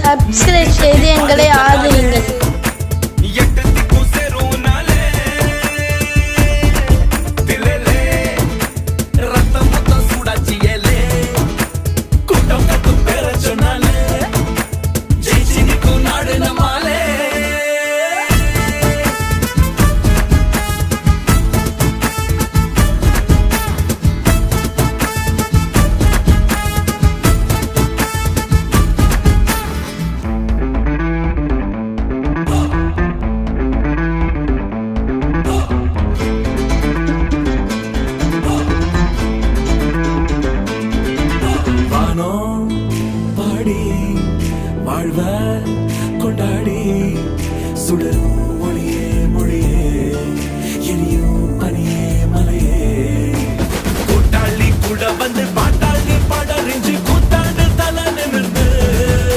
Subscribe செய்து எங்களை ஆதரிங்கள். வாழ்வ கொண்டாடி சுடரும் மொழியே மொழியே எரியும் பனியே மலையே